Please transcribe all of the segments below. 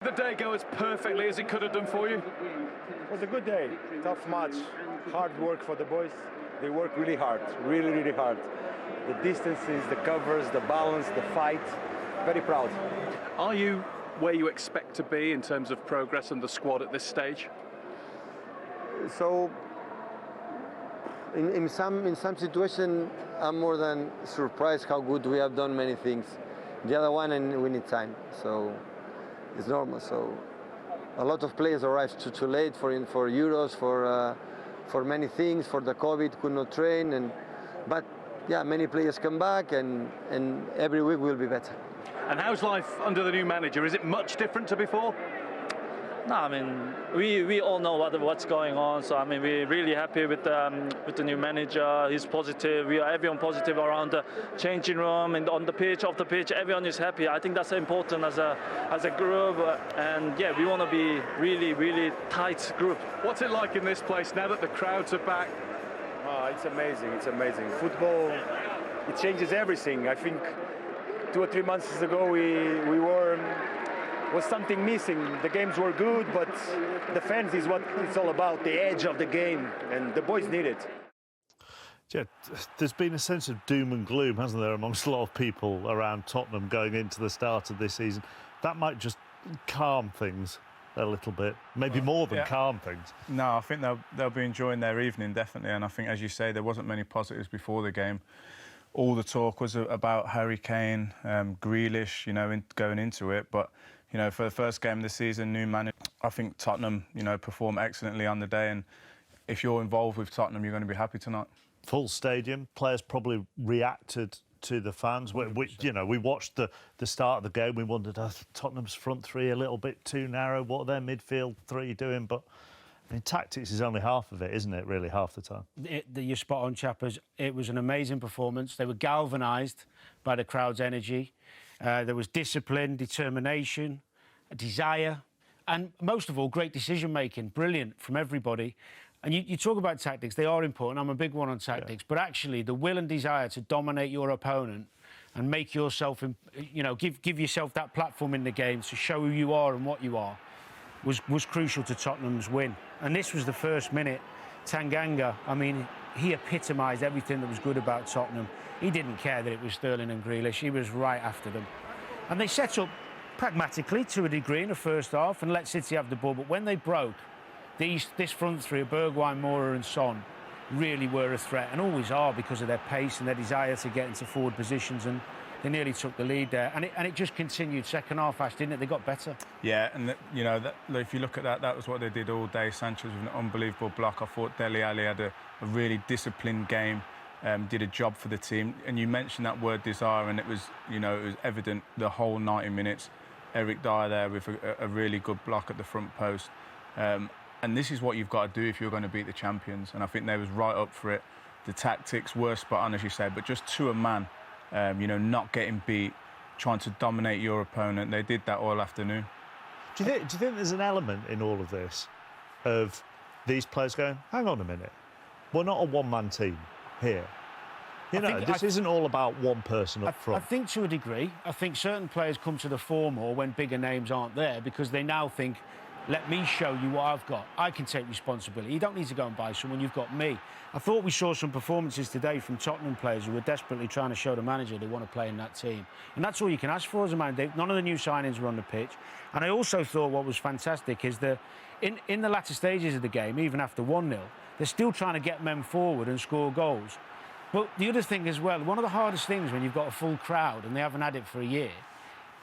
The day go as perfectly as it could have done for you? It was a good day, tough match, hard work for the boys. They work really hard, really hard. The distances, the covers, the balance, the fight, very proud. Are you where you expect to be in terms of progress and the squad at this stage? So, in some situation, I'm more than surprised how good we have done many things. The other one, and we need time, so it's normal. So, a lot of players arrived too late for Euros, for many things, for the COVID, could not train, but yeah, many players come back, and every week will be better. And how's life under the new manager? Is it much different to before? No, I mean, we all know what's going on. So I mean, we're really happy with the new manager. He's positive. We are everyone positive around the changing room and on the pitch, off the pitch. Everyone is happy. I think that's important as a group. And yeah, we want to be really tight group. What's it like in this place now that the crowds are back? Oh, it's amazing. It's amazing. Football, it changes everything. I think 2 or 3 months ago was something missing. The games were good, but the fans is what it's all about, the edge of the game, and the boys need it. Yeah, there's been a sense of doom and gloom, hasn't there, amongst a lot of people around Tottenham going into the start of this season. That might just calm things a little bit, maybe more than calm things. No, I think they'll be enjoying their evening, definitely, and I think, as you say, there wasn't many positives before the game. All the talk was about Harry Kane, Grealish, you know, going into it, but you know, for the first game of the season, new manager, I think Tottenham, you know, performed excellently on the day. And if you're involved with Tottenham, you're going to be happy tonight. Full stadium, players probably reacted to the fans. You know, we watched the start of the game. We wondered, Tottenham's front three a little bit too narrow. What are their midfield three doing? But I mean, tactics is only half of it, isn't it? Really, half the time. You're spot on, chappers. It was an amazing performance. They were galvanised by the crowd's energy. There was discipline, determination, a desire, and most of all, great decision-making. Brilliant from everybody. And you talk about tactics. They are important. I'm a big one on tactics. But actually, the will and desire to dominate your opponent and make yourself, you know, give yourself that platform in the game to show who you are and what you are was crucial to Tottenham's win. And this was the first minute. Tanganga, I mean, he epitomised everything that was good about Tottenham. He didn't care that it was Sterling and Grealish. He was right after them. And they set up pragmatically to a degree in the first half and let City have the ball. But when they broke, this front three of Bergwijn, Moura and Son really were a threat, and always are, because of their pace and their desire to get into forward positions. And they nearly took the lead there. And it just continued second half, Ash, didn't it? They got better. Yeah, and you know, if you look at that was what they did all day. Sanchez with an unbelievable block. I thought Dele Alli had a really disciplined game. Did a job for the team, and you mentioned that word desire, and it was, you know, it was evident the whole 90 minutes. Eric Dyer there with a really good block at the front post, and this is what you've got to do if you're going to beat the champions. And I think they was right up for it. The tactics were spot on, as you said, but just to a man, you know, not getting beat, trying to dominate your opponent. They did that all afternoon. Do you think there's an element in all of this of these players going, hang on a minute, we're not a one-man team here. You know, this isn't all about one person up front. I think to a degree. I think certain players come to the fore more when bigger names aren't there, because they now think, let me show you what I've got. I can take responsibility. You don't need to go and buy someone, you've got me. I thought we saw some performances today from Tottenham players who were desperately trying to show the manager they want to play in that team. And that's all you can ask for as a man. None of the new signings were on the pitch. And I also thought what was fantastic is that in the latter stages of the game, even after 1-0, they're still trying to get men forward and score goals. But the other thing as well, one of the hardest things when you've got a full crowd and they haven't had it for a year,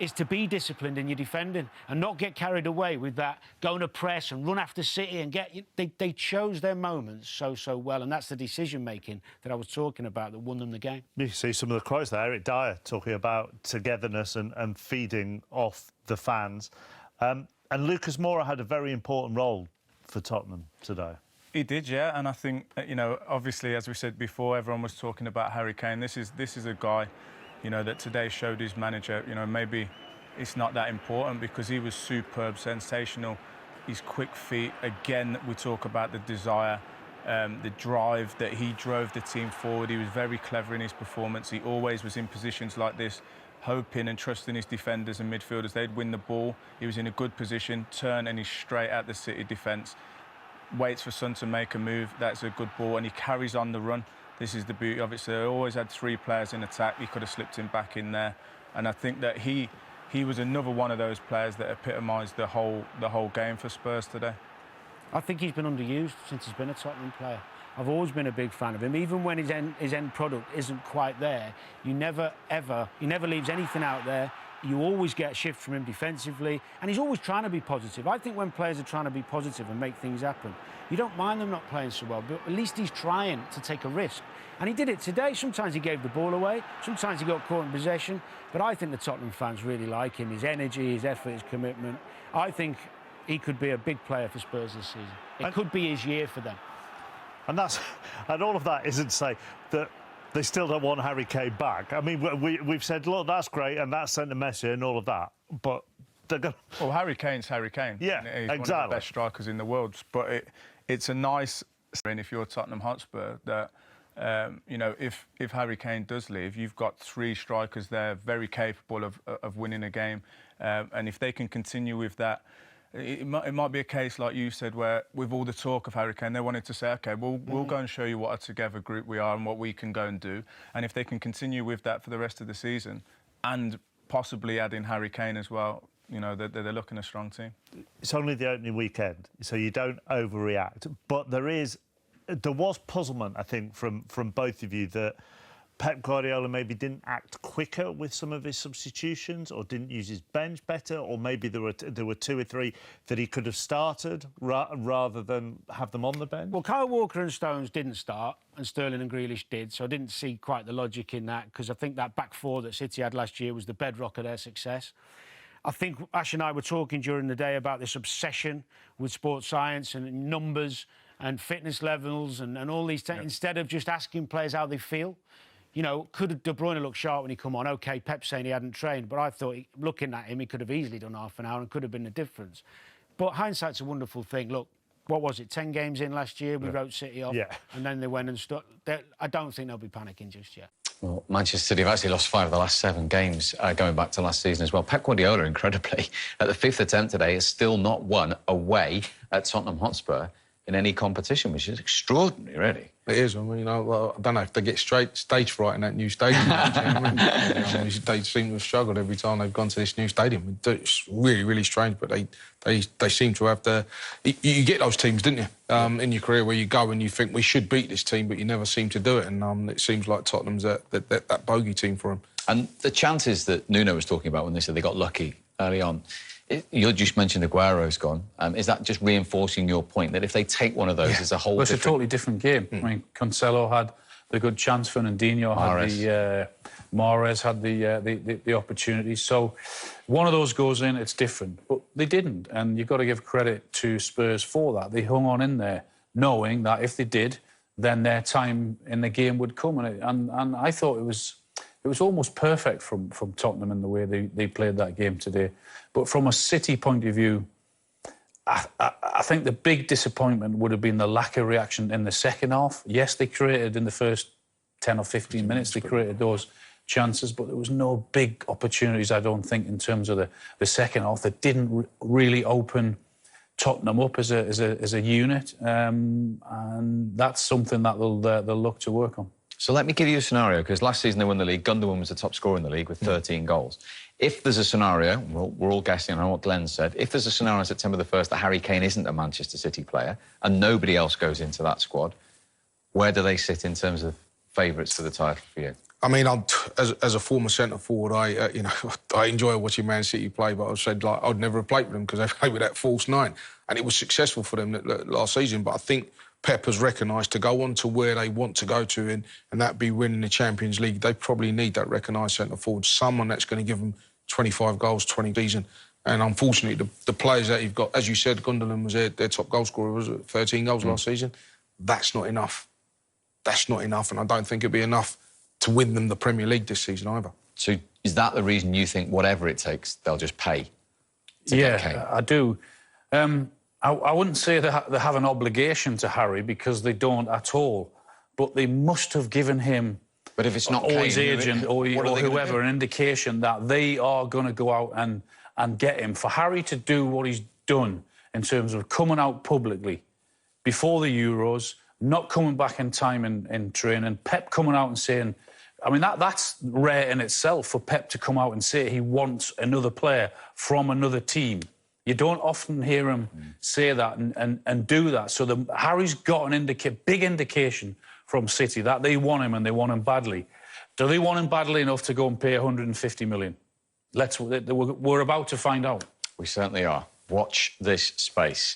is to be disciplined in your defending and not get carried away with that going to press and run after City and get... They chose their moments so well, and that's the decision-making that I was talking about that won them the game. You see some of the quotes there. Eric Dyer talking about togetherness and feeding off the fans. And Lucas Moura had a very important role for Tottenham today. He did, yeah, and I think, you know, obviously, as we said before, everyone was talking about Harry Kane. This is a guy, you know, that today showed his manager, you know, maybe it's not that important, because he was superb, sensational. His quick feet, again, we talk about the desire, the drive that he drove the team forward. He was very clever in his performance. He always was in positions like this, hoping and trusting his defenders and midfielders. They'd win the ball. He was in a good position, turn and he's straight at the City defence. Waits for Son to make a move. That's a good ball, and he carries on the run. This is the beauty of it. So they always had 3 players in attack. He could have slipped him back in there, and I think that he was another one of those players that epitomised the whole game for Spurs today. I think he's been underused since he's been a Tottenham player. I've always been a big fan of him. Even when his end product isn't quite there, he never leaves anything out there. You always get a shift from him defensively, and he's always trying to be positive. I think when players are trying to be positive and make things happen, you don't mind them not playing so well, but at least he's trying to take a risk. And he did it today. Sometimes he gave the ball away, sometimes he got caught in possession, but I think the Tottenham fans really like him, his energy, his effort, his commitment. I think he could be a big player for Spurs this season. It could be his year for them. And all of that isn't to say that they still don't want Harry Kane back. I mean, we've said, look, that's great, and that sent a message and all of that, but they're going. Well, Harry Kane's Harry Kane. Yeah, he's exactly. one of the best strikers in the world. But it's a nice thing if you're Tottenham Hotspur that if Harry Kane does leave, you've got 3 strikers there very capable of winning a game, and if they can continue with that. It might be a case, like you said, where with all the talk of Harry Kane, they wanted to say, OK, we'll go and show you what a together group we are and what we can go and do. And if they can continue with that for the rest of the season and possibly add in Harry Kane as well, they're looking a strong team. It's only the opening weekend, so you don't overreact. But there was puzzlement, I think, from both of you that Pep Guardiola maybe didn't act quicker with some of his substitutions, or didn't use his bench better, or maybe there were 2 or 3 that he could have started rather than have them on the bench. Well, Kyle Walker and Stones didn't start, and Sterling and Grealish did, so I didn't see quite the logic in that, because I think that back 4 that City had last year was the bedrock of their success. I think Ash and I were talking during the day about this obsession with sports science and numbers and fitness levels and all these things, instead of just asking players how they feel. Could De Bruyne look sharp when he come on? OK, Pep's saying he hadn't trained, but I thought, looking at him, he could have easily done half an hour and could have been the difference. But hindsight's a wonderful thing. Look, what was it, 10 games in last year? We wrote City off, and then they went and stuck. I don't think they'll be panicking just yet. Well, Manchester City have actually lost 5 of the last 7 games going back to last season as well. Pep Guardiola, incredibly, at the 5th attempt today, has still not won away at Tottenham Hotspur in any competition, which is extraordinary, really. It is. I mean, I don't know if they get stage fright in that new stadium. They seem to have struggled every time they've gone to this new stadium. It's really, really strange, but they seem to have the... You get those teams, didn't you, in your career, where you go and you think, we should beat this team, but you never seem to do it, and it seems like Tottenham's that bogey team for them. And the chances that Nuno was talking about when they said they got lucky early on, you just mentioned Aguero's gone. Is that just reinforcing your point that if they take one of those, it's a whole it's a totally different game. I mean, Cancelo had the good chance, Fernandinho had Mahrez had the opportunity. So one of those goes in, it's different. But they didn't, and you've got to give credit to Spurs for that. They hung on in there, knowing that if they did, then their time in the game would come. And I thought it was almost perfect from Tottenham in the way they played that game today. But from a City point of view, I think the big disappointment would have been the lack of reaction in the second half. Yes, they created in the first 10 or 15 minutes, they created those chances, but there was no big opportunities, I don't think, in terms of the second half that didn't really open Tottenham up as a unit. And that's something that they'll look to work on. So let me give you a scenario, because last season they won the league. Gundogan was the top scorer in the league with 13 goals. If there's a scenario, we're all guessing on what Glenn said, if there's a scenario on September the 1st that Harry Kane isn't a Manchester City player and nobody else goes into that squad, where do they sit in terms of favourites for the title for you? I mean, as a former centre-forward, I enjoy watching Man City play, but I've said, I'd never have played with them because they played with that false 9. And it was successful for them last season, but I think Pep has recognised to go on to where they want to go to, and that be winning the Champions League, they probably need that recognised centre-forward, someone that's going to give them 25 goals, 20 season. And unfortunately, the players that you've got, as you said, Gundogan was their top goal scorer, was it 13 goals last season? That's not enough. That's not enough, and I don't think it'd be enough to win them the Premier League this season either. So is that the reason you think whatever it takes, they'll just pay to get Kane? I do. I wouldn't say they have an obligation to Harry, because they don't at all. But they must have given him But if it's not or Kane, his agent or whoever, an indication that they are going to go out and get him. For Harry to do what he's done in terms of coming out publicly before the Euros, not coming back in time in training, Pep coming out and saying, I mean, that's rare in itself for Pep to come out and say he wants another player from another team. You don't often hear him say that and do that. So Harry's got an big indication from City that they want him and they want him badly. Do they want him badly enough to go and pay 150 million? We're about to find out. We certainly are. Watch this space.